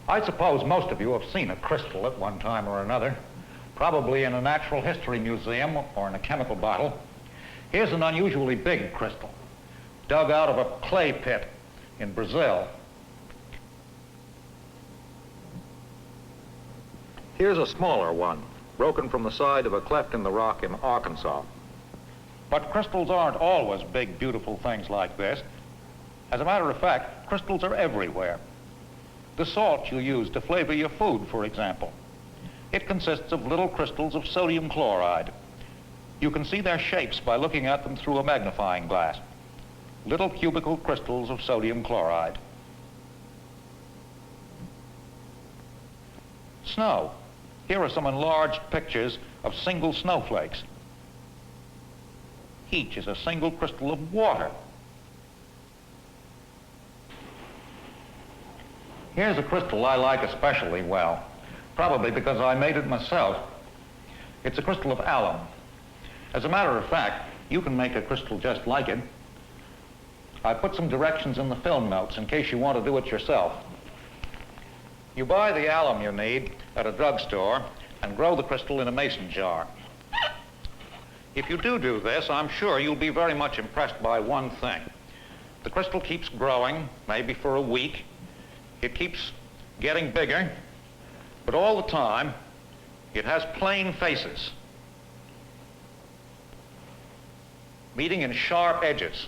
I suppose most of you have seen a crystal at one time or another, probably in a natural history museum or in a chemical bottle. Here's an unusually big crystal, dug out of a clay pit in Brazil. Here's a smaller one, broken from the side of a cleft in the rock in Arkansas. But crystals aren't always big, beautiful things like this. As a matter of fact, crystals are everywhere. The salt you use to flavor your food, for example. It consists of little crystals of sodium chloride. You can see their shapes by looking at them through a magnifying glass. Little cubical crystals of sodium chloride. Snow. Here are some enlarged pictures of single snowflakes. Each is a single crystal of water. Here's a crystal I like especially well, probably because I made it myself. It's a crystal of alum. As a matter of fact, you can make a crystal just like it. I put some directions in the film notes in case you want to do it yourself. You buy the alum you need at a drugstore and grow the crystal in a mason jar. If you do this, I'm sure you'll be very much impressed by one thing. The crystal keeps growing, maybe for a week. It keeps getting bigger, but all the time, it has plain faces, meeting in sharp edges.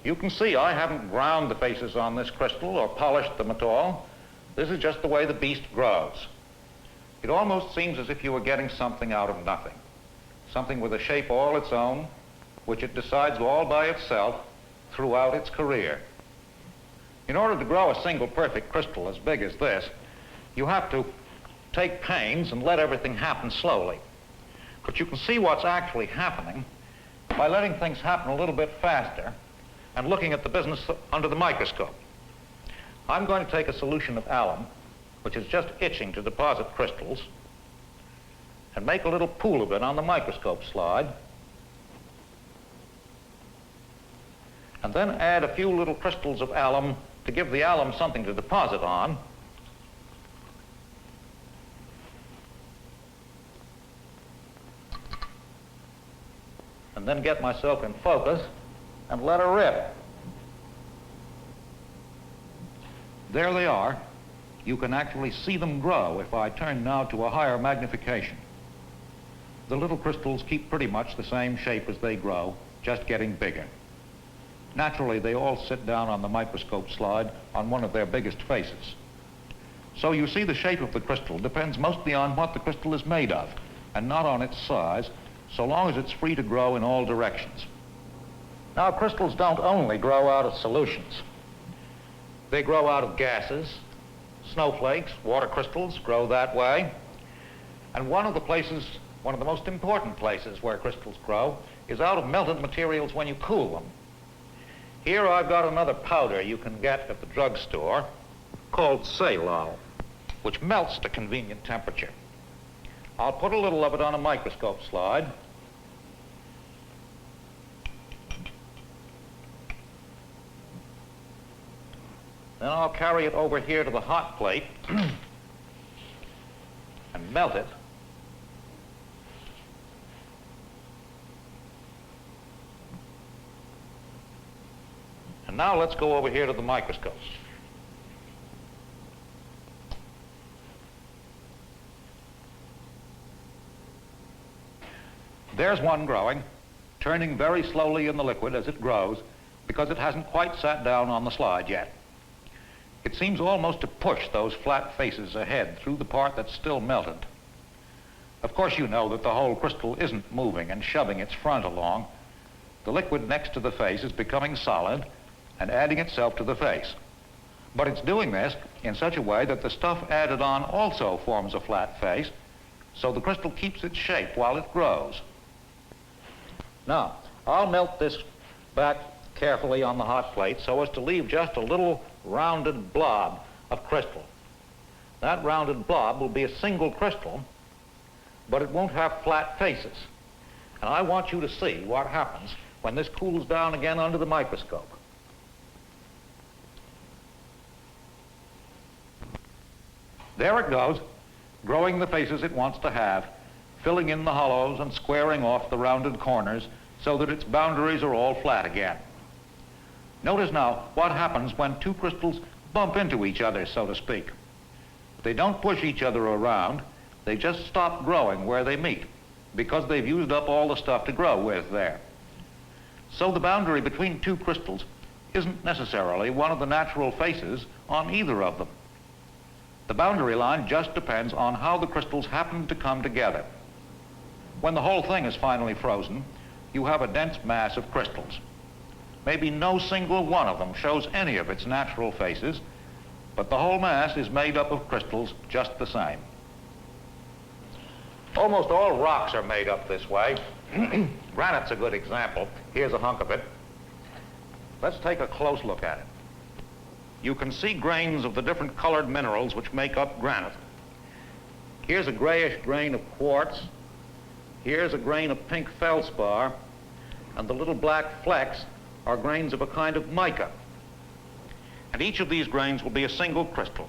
You can see I haven't ground the faces on this crystal or polished them at all. This is just the way the beast grows. It almost seems as if you were getting something out of nothing, something with a shape all its own, which it decides all by itself throughout its career. In order to grow a single perfect crystal as big as this, you have to take pains and let everything happen slowly. But you can see what's actually happening by letting things happen a little bit faster and looking at the business under the microscope. I'm going to take a solution of alum, which is just itching to deposit crystals, and make a little pool of it on the microscope slide, and then add a few little crystals of alum to give the alum something to deposit on. And then get myself in focus and let her rip. There they are. You can actually see them grow if I turn now to a higher magnification. The little crystals keep pretty much the same shape as they grow, just getting bigger. Naturally, they all sit down on the microscope slide on one of their biggest faces. So you see the shape of the crystal depends mostly on what the crystal is made of, and not on its size, so long as it's free to grow in all directions. Now, crystals don't only grow out of solutions. They grow out of gases. Snowflakes, water crystals grow that way. And one of the most important places where crystals grow is out of melted materials when you cool them. Here I've got another powder you can get at the drugstore called Salal, which melts to convenient temperature. I'll put a little of it on a microscope slide. Then I'll carry it over here to the hot plate and melt it. And now let's go over here to the microscopes. There's one growing, turning very slowly in the liquid as it grows because it hasn't quite sat down on the slide yet. It seems almost to push those flat faces ahead through the part that's still melted. Of course, you know that the whole crystal isn't moving and shoving its front along. The liquid next to the face is becoming solid and adding itself to the face. But it's doing this in such a way that the stuff added on also forms a flat face, so the crystal keeps its shape while it grows. Now, I'll melt this back carefully on the hot plate so as to leave just a little rounded blob of crystal. That rounded blob will be a single crystal, but it won't have flat faces. And I want you to see what happens when this cools down again under the microscope. There it goes, growing the faces it wants to have, filling in the hollows and squaring off the rounded corners so that its boundaries are all flat again. Notice now what happens when two crystals bump into each other, so to speak. They don't push each other around, they just stop growing where they meet because they've used up all the stuff to grow with there. So the boundary between two crystals isn't necessarily one of the natural faces on either of them. The boundary line just depends on how the crystals happen to come together. When the whole thing is finally frozen, you have a dense mass of crystals. Maybe no single one of them shows any of its natural faces, but the whole mass is made up of crystals just the same. Almost all rocks are made up this way. Granite's a good example. Here's a hunk of it. Let's take a close look at it. You can see grains of the different colored minerals which make up granite. Here's a grayish grain of quartz. Here's a grain of pink feldspar. And the little black flecks are grains of a kind of mica. And each of these grains will be a single crystal.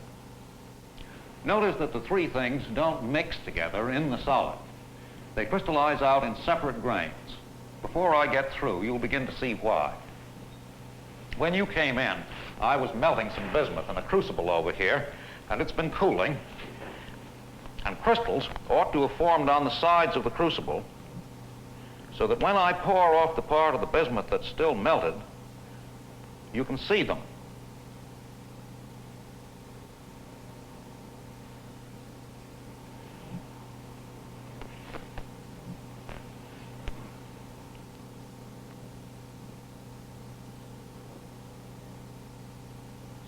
Notice that the three things don't mix together in the solid. They crystallize out in separate grains. Before I get through, you'll begin to see why. When you came in, I was melting some bismuth in a crucible over here, and it's been cooling. And crystals ought to have formed on the sides of the crucible so that when I pour off the part of the bismuth that's still melted, you can see them.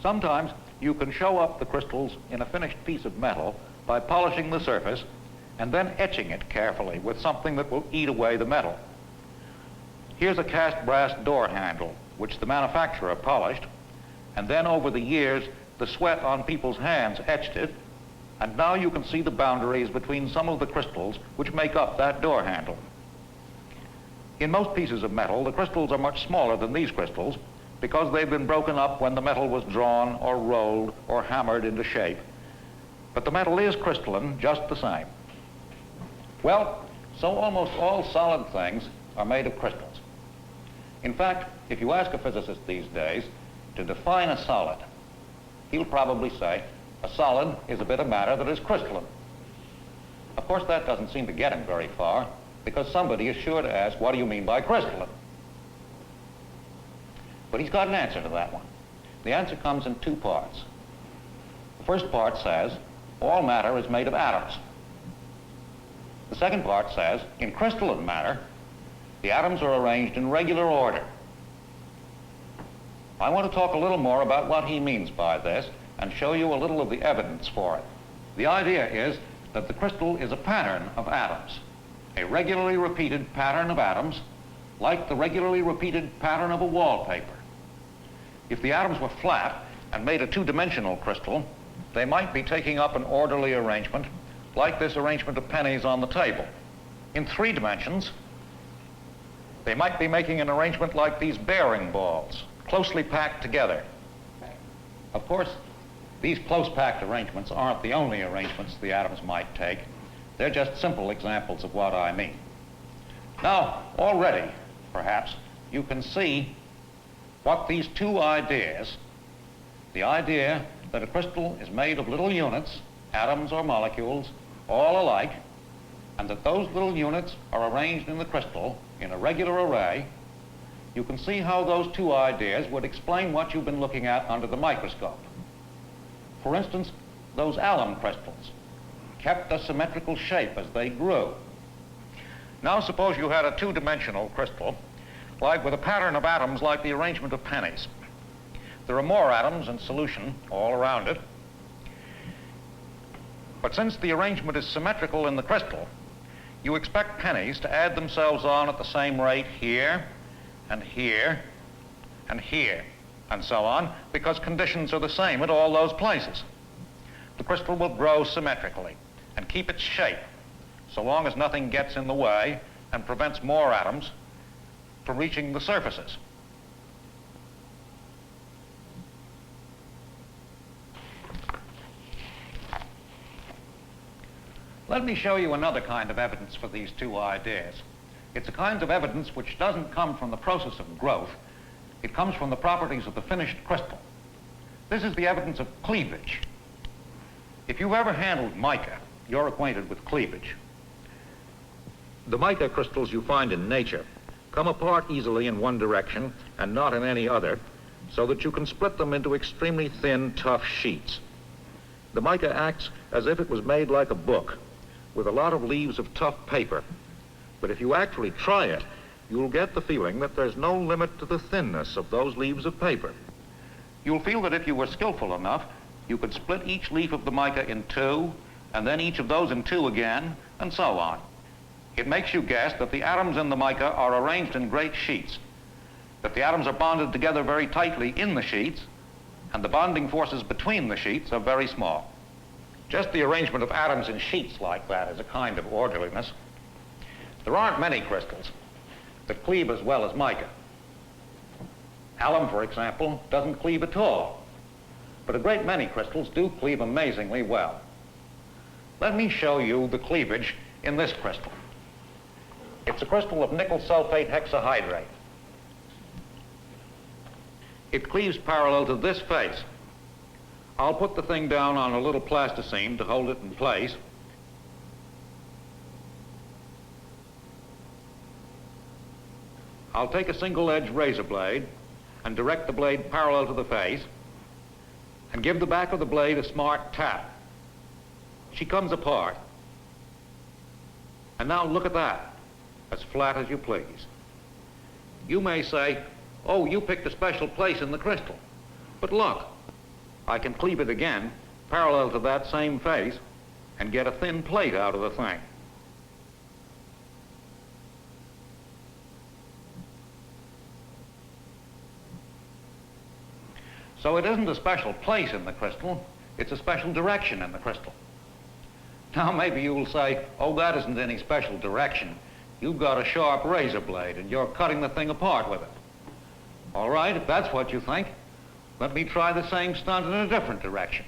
Sometimes you can show up the crystals in a finished piece of metal by polishing the surface and then etching it carefully with something that will eat away the metal. Here's a cast brass door handle, which the manufacturer polished, and then over the years, the sweat on people's hands etched it, and now you can see the boundaries between some of the crystals which make up that door handle. In most pieces of metal, the crystals are much smaller than these crystals because they've been broken up when the metal was drawn or rolled or hammered into shape. But the metal is crystalline just the same. Well, so almost all solid things are made of crystals. In fact, if you ask a physicist these days to define a solid, he'll probably say a solid is a bit of matter that is crystalline. Of course, that doesn't seem to get him very far because somebody is sure to ask, what do you mean by crystalline? But he's got an answer to that one. The answer comes in two parts. The first part says all matter is made of atoms. The second part says in crystalline matter, the atoms are arranged in regular order. I want to talk a little more about what he means by this and show you a little of the evidence for it. The idea is that the crystal is a pattern of atoms, a regularly repeated pattern of atoms, like the regularly repeated pattern of a wallpaper. If the atoms were flat and made a two-dimensional crystal, they might be taking up an orderly arrangement like this arrangement of pennies on the table. In 3 dimensions, they might be making an arrangement like these bearing balls, closely packed together. Of course, these close-packed arrangements aren't the only arrangements the atoms might take. They're just simple examples of what I mean. Now, already, perhaps, you can see what these two ideas, the idea that a crystal is made of little units, atoms or molecules, all alike, and that those little units are arranged in the crystal in a regular array, you can see how those two ideas would explain what you've been looking at under the microscope. For instance, those alum crystals kept a symmetrical shape as they grew. Now suppose you had a two-dimensional crystal, like with a pattern of atoms like the arrangement of pennies. There are more atoms in solution all around it. But since the arrangement is symmetrical in the crystal, you expect pennies to add themselves on at the same rate here, and here, and here, and so on, because conditions are the same at all those places. The crystal will grow symmetrically and keep its shape, so long as nothing gets in the way and prevents more atoms from reaching the surfaces. Let me show you another kind of evidence for these two ideas. It's a kind of evidence which doesn't come from the process of growth. It comes from the properties of the finished crystal. This is the evidence of cleavage. If you've ever handled mica, you're acquainted with cleavage. The mica crystals you find in nature come apart easily in one direction and not in any other, so that you can split them into extremely thin, tough sheets. The mica acts as if it was made like a book, with a lot of leaves of tough paper. But if you actually try it, you'll get the feeling that there's no limit to the thinness of those leaves of paper. You'll feel that if you were skillful enough, you could split each leaf of the mica in two, and then each of those in two again, and so on. It makes you guess that the atoms in the mica are arranged in great sheets, that the atoms are bonded together very tightly in the sheets, and the bonding forces between the sheets are very small. Just the arrangement of atoms in sheets like that is a kind of orderliness. There aren't many crystals that cleave as well as mica. Alum, for example, doesn't cleave at all, but a great many crystals do cleave amazingly well. Let me show you the cleavage in this crystal. It's a crystal of nickel sulfate hexahydrate. It cleaves parallel to this face. I'll put the thing down on a little plasticine to hold it in place. I'll take a single-edged razor blade and direct the blade parallel to the face and give the back of the blade a smart tap. She comes apart. And now look at that, as flat as you please. You may say, oh, you picked a special place in the crystal. But look, I can cleave it again, parallel to that same face, and get a thin plate out of the thing. So it isn't a special place in the crystal, it's a special direction in the crystal. Now maybe you'll say, oh, that isn't any special direction. You've got a sharp razor blade and you're cutting the thing apart with it. All right, if that's what you think, let me try the same stunt in a different direction.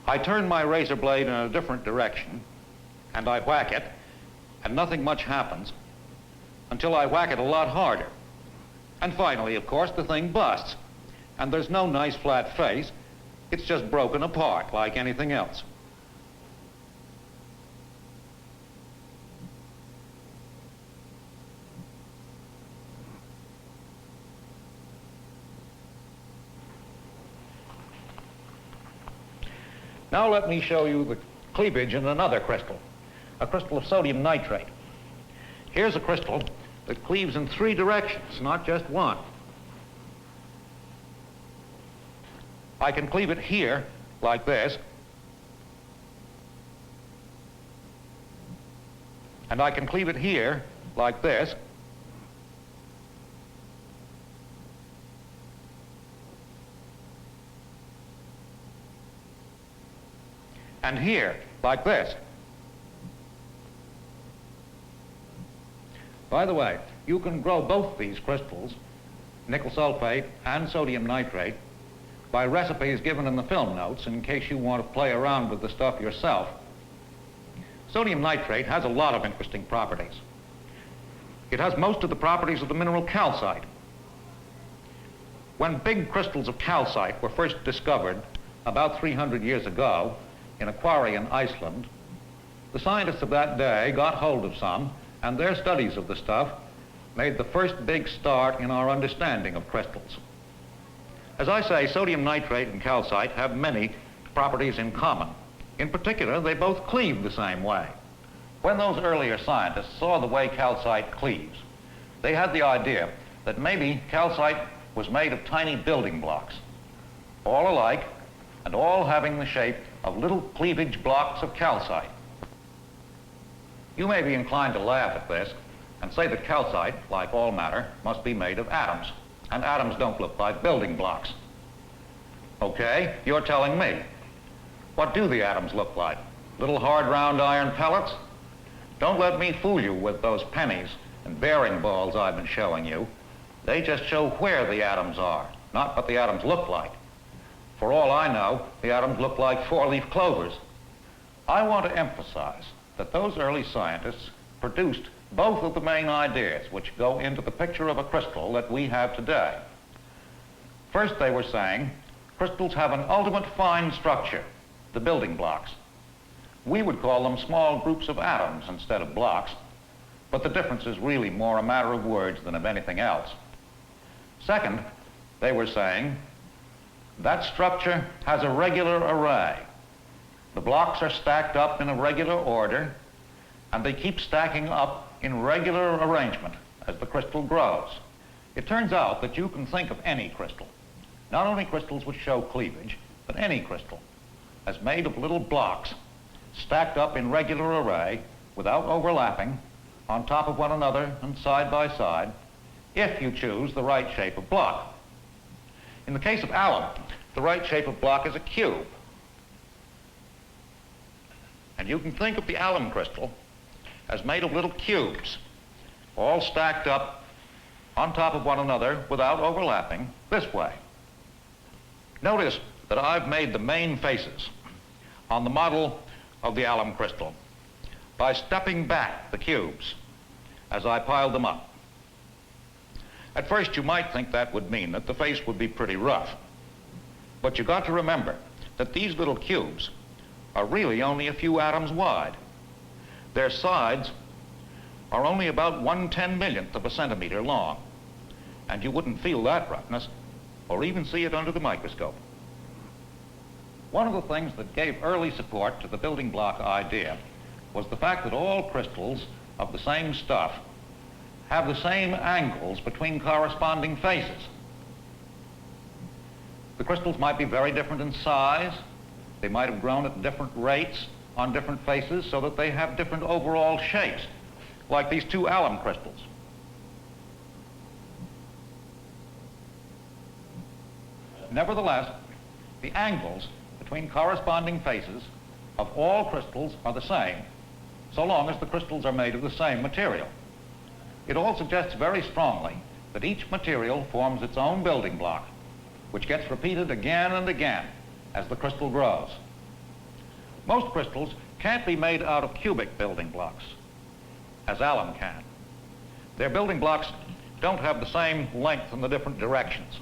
I turn my razor blade in a different direction and I whack it, and nothing much happens until I whack it a lot harder. And finally, of course, the thing busts. And there's no nice flat face. It's just broken apart like anything else. Now let me show you the cleavage in another crystal, a crystal of sodium nitrate. Here's a crystal that cleaves in three directions, not just one. I can cleave it here, like this, and I can cleave it here, like this, and here, like this. By the way, you can grow both these crystals, nickel sulfate and sodium nitrate, by recipes given in the film notes in case you want to play around with the stuff yourself. Sodium nitrate has a lot of interesting properties. It has most of the properties of the mineral calcite. When big crystals of calcite were first discovered about 300 years ago in a quarry in Iceland, the scientists of that day got hold of some, and their studies of the stuff made the first big start in our understanding of crystals. As I say, sodium nitrate and calcite have many properties in common. In particular, they both cleave the same way. When those earlier scientists saw the way calcite cleaves, they had the idea that maybe calcite was made of tiny building blocks, all alike and all having the shape of little cleavage blocks of calcite. You may be inclined to laugh at this and say that calcite, like all matter, must be made of atoms, and atoms don't look like building blocks. Okay, you're telling me. What do the atoms look like? Little hard round iron pellets? Don't let me fool you with those pennies and bearing balls I've been showing you. They just show where the atoms are, not what the atoms look like. For all I know, the atoms look like four-leaf clovers. I want to emphasize that those early scientists produced both of the main ideas which go into the picture of a crystal that we have today. First, they were saying crystals have an ultimate fine structure, the building blocks. We would call them small groups of atoms instead of blocks, but the difference is really more a matter of words than of anything else. Second, they were saying that structure has a regular array. The blocks are stacked up in a regular order, and they keep stacking up in regular arrangement as the crystal grows. It turns out that you can think of any crystal, not only crystals which show cleavage, but any crystal, as made of little blocks stacked up in regular array without overlapping on top of one another and side by side, if you choose the right shape of block. In the case of alum, the right shape of block is a cube. And you can think of the alum crystal as made of little cubes, all stacked up on top of one another without overlapping this way. Notice that I've made the main faces on the model of the alum crystal by stepping back the cubes as I piled them up. At first, you might think that would mean that the face would be pretty rough. But you got to remember that these little cubes are really only a few atoms wide. Their sides are only about 1/10,000,000th of a centimeter long, and you wouldn't feel that roughness or even see it under the microscope. One of the things that gave early support to the building block idea was the fact that all crystals of the same stuff have the same angles between corresponding faces. The crystals might be very different in size. They might have grown at different rates on different faces so that they have different overall shapes, like these two alum crystals. Nevertheless, the angles between corresponding faces of all crystals are the same, so long as the crystals are made of the same material. It all suggests very strongly that each material forms its own building block, which gets repeated again and again as the crystal grows. Most crystals can't be made out of cubic building blocks, as alum can. Their building blocks don't have the same length in the different directions.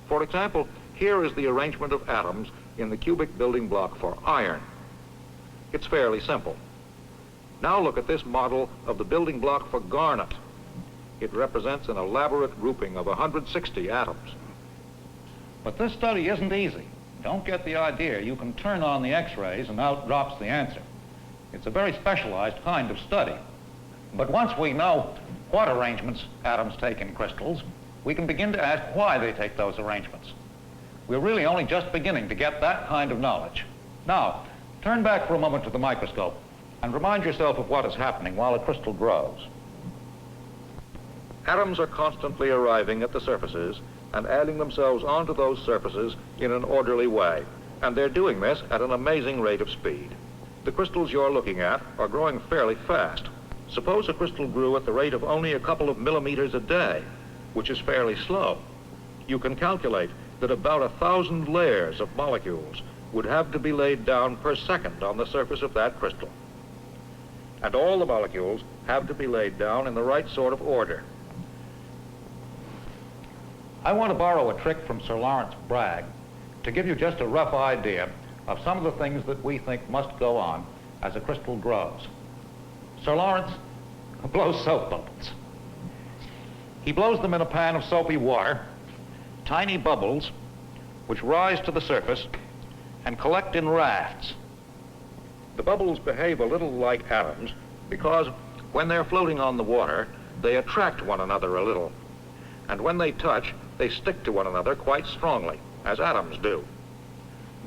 For example, here is the arrangement of atoms in the cubic building block for iron. It's fairly simple. Now look at this model of the building block for garnet. It represents an elaborate grouping of 160 atoms. But this study isn't easy. Don't get the idea you can turn on the X-rays and out drops the answer. It's a very specialized kind of study. But once we know what arrangements atoms take in crystals, we can begin to ask why they take those arrangements. We're really only just beginning to get that kind of knowledge. Now, turn back for a moment to the microscope and remind yourself of what is happening while a crystal grows. Atoms are constantly arriving at the surfaces and adding themselves onto those surfaces in an orderly way. And they're doing this at an amazing rate of speed. The crystals you're looking at are growing fairly fast. Suppose a crystal grew at the rate of only a couple of millimeters a day, which is fairly slow. You can calculate that about 1,000 layers of molecules would have to be laid down per second on the surface of that crystal. And all the molecules have to be laid down in the right sort of order. I want to borrow a trick from Sir Lawrence Bragg to give you just a rough idea of some of the things that we think must go on as a crystal grows. Sir Lawrence blows soap bubbles. He blows them in a pan of soapy water, tiny bubbles which rise to the surface and collect in rafts. The bubbles behave a little like atoms because when they're floating on the water, they attract one another a little. And when they touch, they stick to one another quite strongly, as atoms do.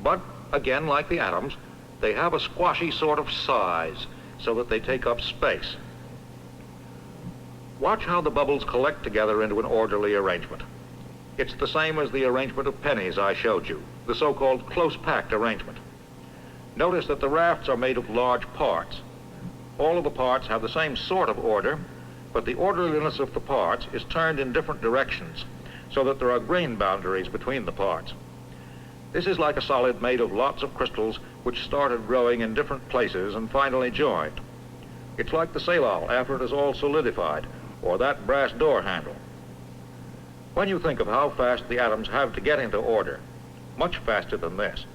But again, like the atoms, they have a squashy sort of size so that they take up space. Watch how the bubbles collect together into an orderly arrangement. It's the same as the arrangement of pennies I showed you, the so-called close-packed arrangement. Notice that the rafts are made of large parts. All of the parts have the same sort of order, but the orderliness of the parts is turned in different directions so that there are grain boundaries between the parts. This is like a solid made of lots of crystals which started growing in different places and finally joined. It's like the salal after it is all solidified, or that brass door handle. When you think of how fast the atoms have to get into order, much faster than this,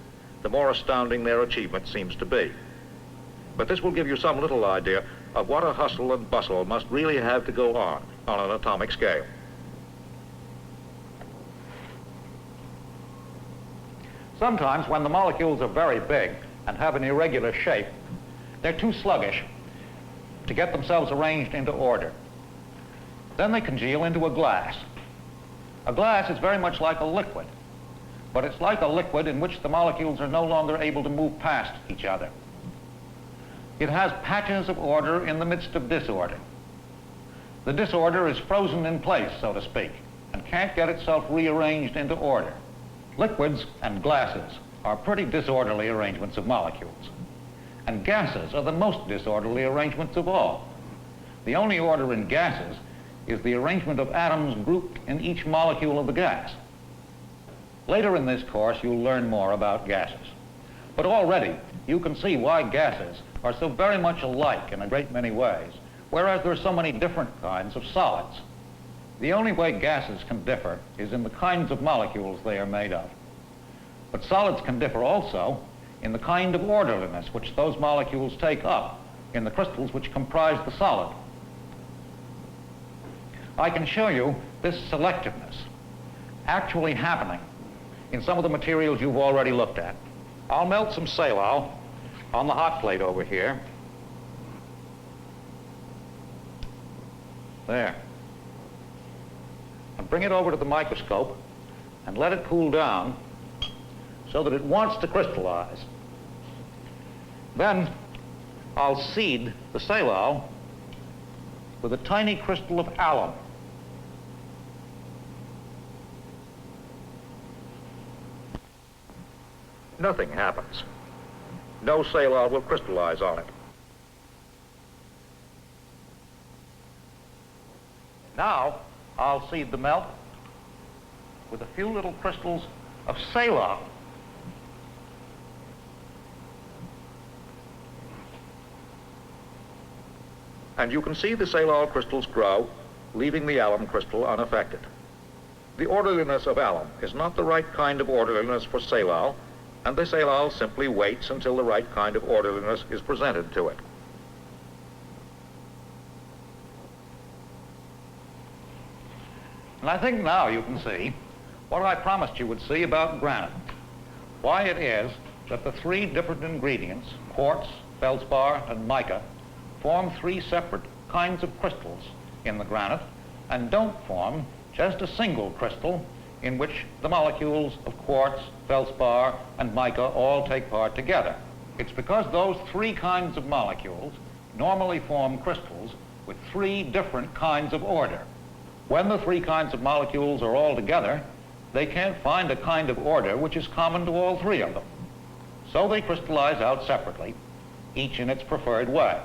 the more astounding their achievement seems to be. But this will give you some little idea of what a hustle and bustle must really have to go on an atomic scale. Sometimes when the molecules are very big and have an irregular shape, they're too sluggish to get themselves arranged into order. Then they congeal into a glass. A glass is very much like a liquid, but it's like a liquid in which the molecules are no longer able to move past each other. It has patches of order in the midst of disorder. The disorder is frozen in place, so to speak, and can't get itself rearranged into order. Liquids and glasses are pretty disorderly arrangements of molecules, and gases are the most disorderly arrangements of all. The only order in gases is the arrangement of atoms grouped in each molecule of the gas. Later in this course, you'll learn more about gases. But already, you can see why gases are so very much alike in a great many ways, whereas there are so many different kinds of solids. The only way gases can differ is in the kinds of molecules they are made of. But solids can differ also in the kind of orderliness which those molecules take up in the crystals which comprise the solid. I can show you this selectiveness actually happening in some of the materials you've already looked at. I'll melt some salal on the hot plate over here. There. And bring it over to the microscope and let it cool down so that it wants to crystallize. Then I'll seed the salal with a tiny crystal of alum. Nothing happens. No salal will crystallize on it. Now, I'll seed the melt with a few little crystals of salal. And you can see the salal crystals grow, leaving the alum crystal unaffected. The orderliness of alum is not the right kind of orderliness for salal, and the salal simply waits until the right kind of orderliness is presented to it. And I think now you can see what I promised you would see about granite. Why it is that the three different ingredients, quartz, feldspar, and mica, form three separate kinds of crystals in the granite and don't form just a single crystal in which the molecules of quartz, feldspar, and mica all take part together. It's because those three kinds of molecules normally form crystals with three different kinds of order. When the three kinds of molecules are all together, they can't find a kind of order which is common to all three of them. So they crystallize out separately, each in its preferred way.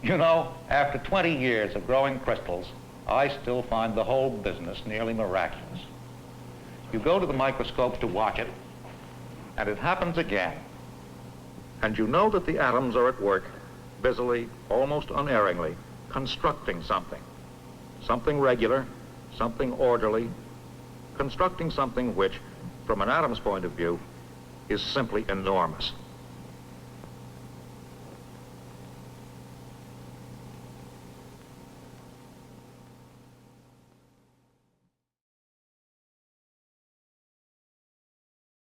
You know, after 20 years of growing crystals, I still find the whole business nearly miraculous. You go to the microscope to watch it, and it happens again. And you know that the atoms are at work, busily, almost unerringly, constructing something. Something regular, something orderly, constructing something which, from an atom's point of view, is simply enormous.